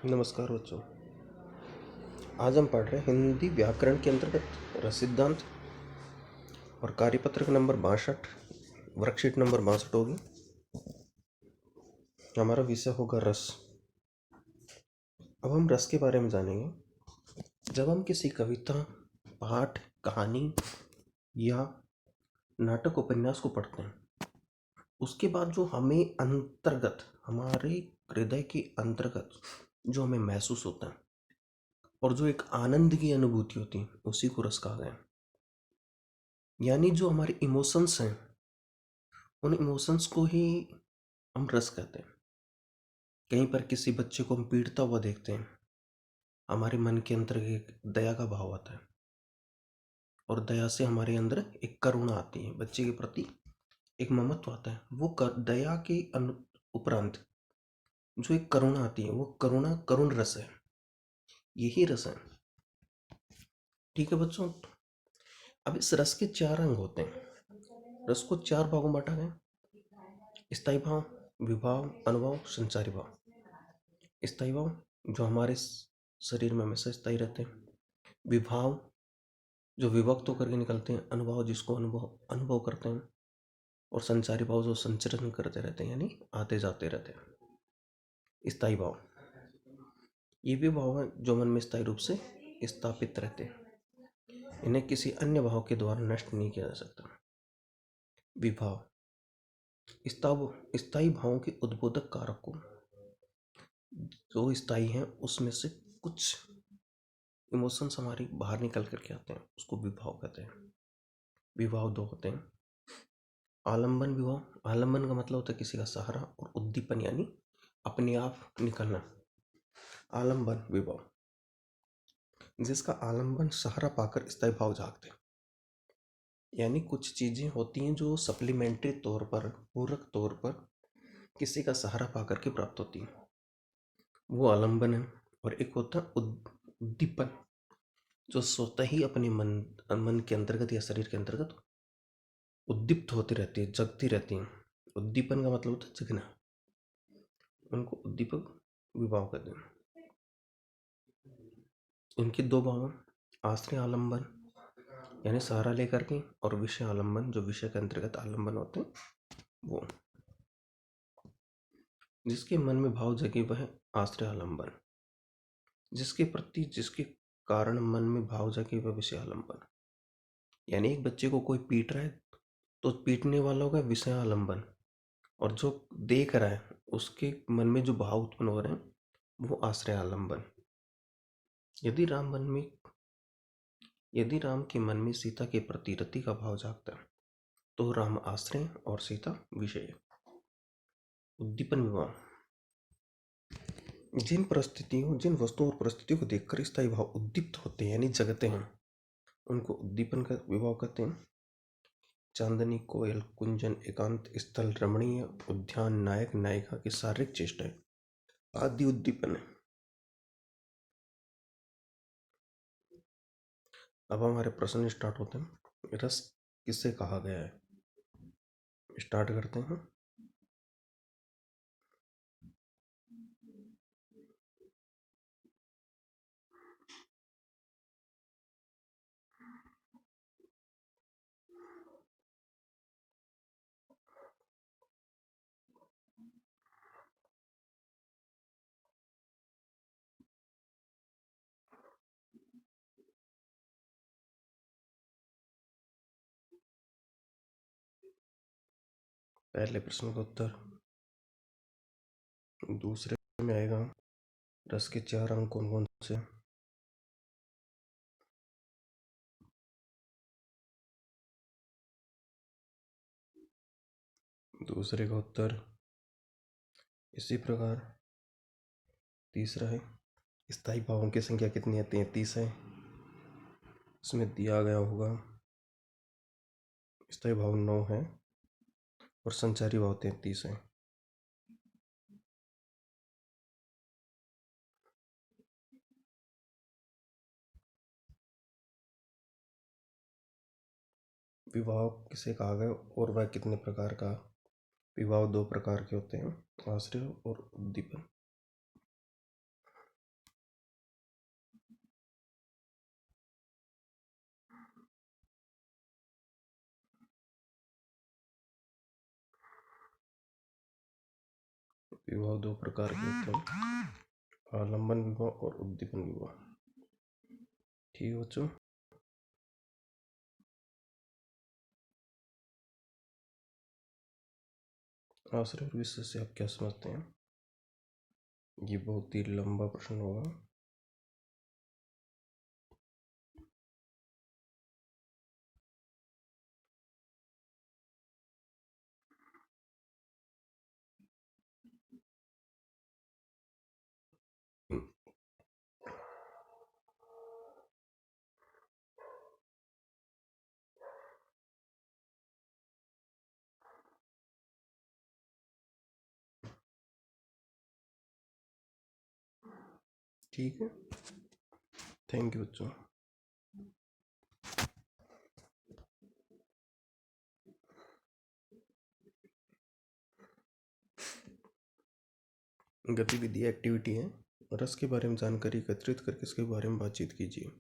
नमस्कार बच्चों। आज हम पढ़ रहे हैं हिंदी व्याकरण के अंतर्गत रस सिद्धांत और कार्यपत्रक नंबर 62, वर्कशीट नंबर 62 होगी। हमारा विषय होगा रस। अब हम रस के बारे में जानेंगे। जब हम किसी कविता, पाठ, कहानी या नाटक उपन्यास को पढ़ते हैं, उसके बाद जो हमें अंतर्गत, हमारे हृदय के अंतर्गत जो हमें महसूस होता है और जो एक आनंद की अनुभूति होती है, उसी को रस कहा गया। यानी जो हमारे इमोशंस हैं, उन इमोशंस को ही हम रस कहते हैं। कहीं पर किसी बच्चे को हम पीड़ता हुआ देखते हैं, हमारे मन के अंदर एक दया का भाव आता है और दया से हमारे अंदर एक करुणा आती है, बच्चे के प्रति एक ममत्व आता है। वो दया के उपरांत जो एक करुणा आती है, वो करुणा करुण रस है। यही रस है। ठीक है बच्चों। अब इस रस के 4 अंग होते हैं। रस को 4 भागों में बांटा गया: स्थायी भाव, विभाव, अनुभाव, संचारी भाव। स्थायी भाव जो हमारे शरीर में हमेशा स्थायी रहते हैं। विभाव जो विभक्त होकर के निकलते हैं। अनुभाव जिसको अनुभव करते हैं। और संचारी भाव जो संचरण करते रहते हैं, यानी आते जाते रहते हैं। स्थायी भाव ये भी भाव है जो मन में स्थायी रूप से स्थापित रहते हैं। इन्हें किसी अन्य भाव के द्वारा नष्ट नहीं किया जा सकता। विभाव स्थायी भावों के उद्बोधक कारक को जो स्थायी हैं, उसमें से कुछ इमोशंस हमारी बाहर निकल करके आते हैं, उसको विभाव कहते हैं। विभाव 2 होते हैं: आलंबन विभाव। आलंबन का मतलब होता है किसी का सहारा, और उद्दीपन यानी अपने आप निकलना। आलंबन विभाव जिसका आलंबन सहारा पाकर स्थायी भाव जागते हैं। यानी कुछ चीजें होती हैं जो सप्लीमेंट्री तौर पर, पूरक तौर पर किसी का सहारा पाकर के प्राप्त होती है, वो आलंबन है। और एक होता है उद्दीपन जो स्वतः ही अपने मन के अंतर्गत या शरीर के अंतर्गत उद्दीप्त होती रहती है, जगती रहती हैं। उद्दीपन का मतलब होता है जगना। उनको उद्दीपक विभाव कहते हैं। इनके 2 भाव हैं: आश्रय आलंबन यानी सहारा लेकर के, और विषय आलंबन जो विषय के अंतर्गत आलंबन होते हैं, वो। जिसके मन में भाव जगे वह आश्रय आलंबन। जिसके कारण मन में भाव जगे वह विषय आलंबन। यानी एक बच्चे को कोई पीट रहा है तो पीटने वालों का विषय आलंबन, और जो देख रहा है उसके मन में जो भाव उत्पन्न हो रहे हैं वो आश्रय आलंबन। यदि राम के मन में सीता के प्रति रति का भाव जागता है तो राम आश्रय और सीता विषय। उद्दीपन विभाव जिन वस्तुओं और परिस्थितियों को देखकर स्थायी भाव उद्दीप्त होते हैं यानी जगते हैं, उनको उद्दीपन का विभाव कहते हैं। चांदनी, कोयल, कुंजन, एकांत स्थल, रमणीय उद्यान, नायक नायिका की शारीरिक चेष्टाएं आदि उद्दीपन है। अब हमारे प्रश्न स्टार्ट होते हैं। रस किसे कहा गया है? स्टार्ट करते हैं। पहले प्रश्न का उत्तर। दूसरे में आएगा रस के 4 अंग कौन कौन से? दूसरे का उत्तर इसी प्रकार। तीसरा है स्थायी भावों की संख्या कितनी है? 33 है। इसमें दिया गया होगा स्थायी भाव 9 है और संचारी भाव 33 है। विभाव किसे कहा गया और वह कितने प्रकार का? विभाव 2 प्रकार के होते हैं: आश्रय और उद्दीपन। विवाह दो प्रकार के होते हैं, आलम्बन विवाह और उद्दीपन विवाह। ठीक है बच्चों। आश्रय और विषय से आप क्या समझते हैं? ये बहुत ही लंबा प्रश्न होगा। ठीक है, थैंक यू बच्चों। गतिविधि एक्टिविटी है, रस के बारे में जानकारी एकत्रित करके इसके बारे में बातचीत कीजिए।